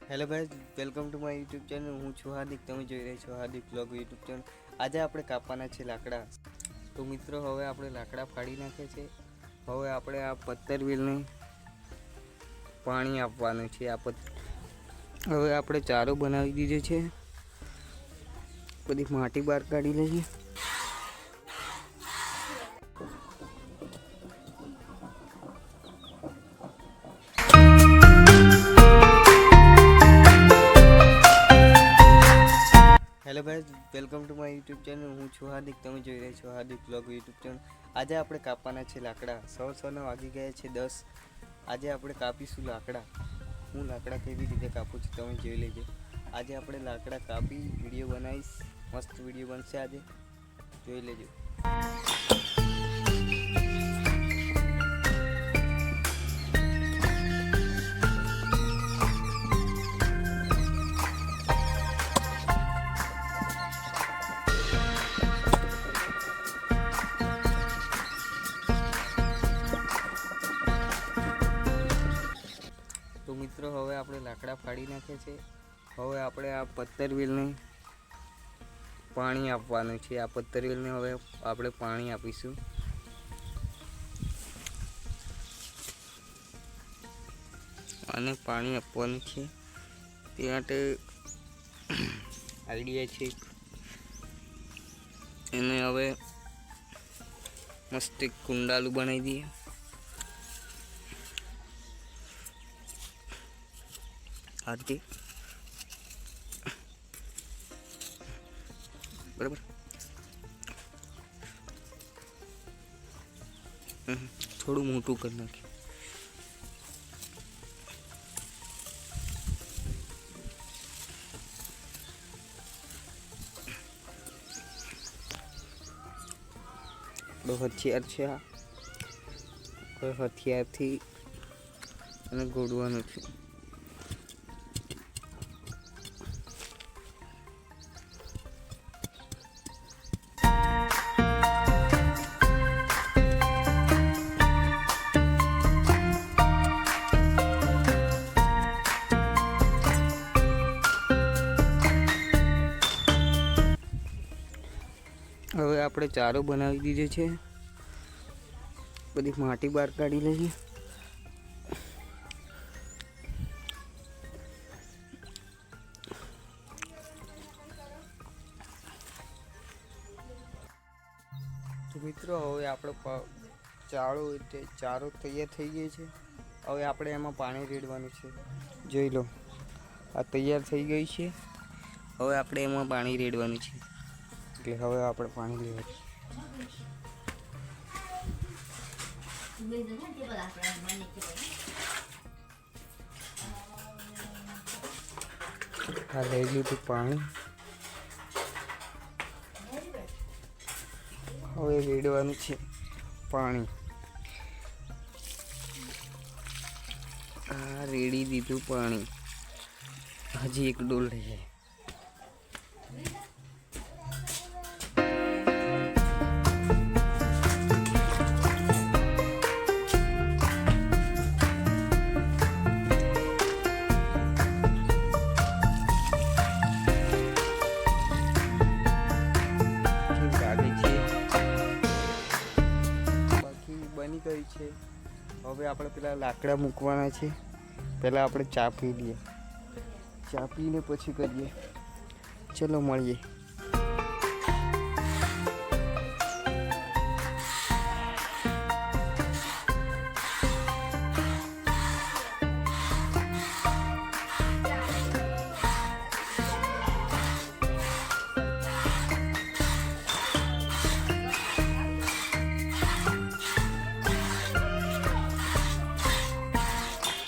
Hello guys, welcome to my YouTube channel. હું છું હાર્દિક, તમે જોઈ રહ્યા છો હાર્દિક વ્લોગ યુટ્યુબ ચેનલ. આજે આપણે કાપવાના છે લાકડા. તો મિત્રો, હવે આપણે લાકડા ફાડી નાખે છે. હવે આપણે આ પત્તર વેલને પાણી આપવાનું છે. હવે આપણે ચારો બનાવી દીધો છે. બધી માટી બહાર કાઢી લઈએ. Hello guys, welcome to my YouTube channel. હું છું હાર્દિક, તમે જોઈ રહ્યા છો હાર્દિક વ્લોગ યુટ્યુબ ચેનલ. આજે આપણે કાપવાના છે લાકડા. સવારના વાગી ગયા છે 10. આજે આપણે કાપીશું લાકડા. હું લાકડા કેવી રીતે કાપું છું તમે જોઈ લેજો. આજે આપણે લાકડા કાપી વિડીયો બનાવીશ. મસ્ત વિડીયો બનશે આજે, જોઈ લેજો. તો મિત્રો, હવે આપણે લાકડા ફાડી નાખે છે. હવે આપણે આ પત્તર વેલને પાણી આપવાનું છે. આ પત્તર વેલને હવે આપણે પાણી આપીશું. આને પાણી આપવાનું છે. તે માટે આઈડિયા છે. એને હવે મસ્ત એક કુંડાલું બનાવી દઈએ. આથી બરાબર થોડું મોટું કરી નાખીએ. હથિયાર છે આ. હથિયારથી અને ગોળવાનું છે. હવે આપણે ચારો બનાવી દીધો છે. બધી માટી બહાર કાઢી લઈએ. તો મિત્રો, હવે આપણો ચારો તૈયાર થઈ ગયો છે. હવે આપણે એમાં પાણી રેડવાનું છે. જોઈ લો, આ તૈયાર થઈ ગઈ છે. હવે આપણે એમાં પાણી રેડવાનું છે. એટલે હવે આપણે પાણી લેવાનું. આ લઈ લીધું પાણી. હવે રેડવાનું છે પાણી. આ રેડી દીધું પાણી. હજી એક ડોલ લઈએ. બની ગઈ છે. હવે આપણે પેલા લાકડા મૂકવાના છે. પહેલાં આપણે ચા પી લઈએ. ચા પીને પછી કરીએ. ચલો મળીએ.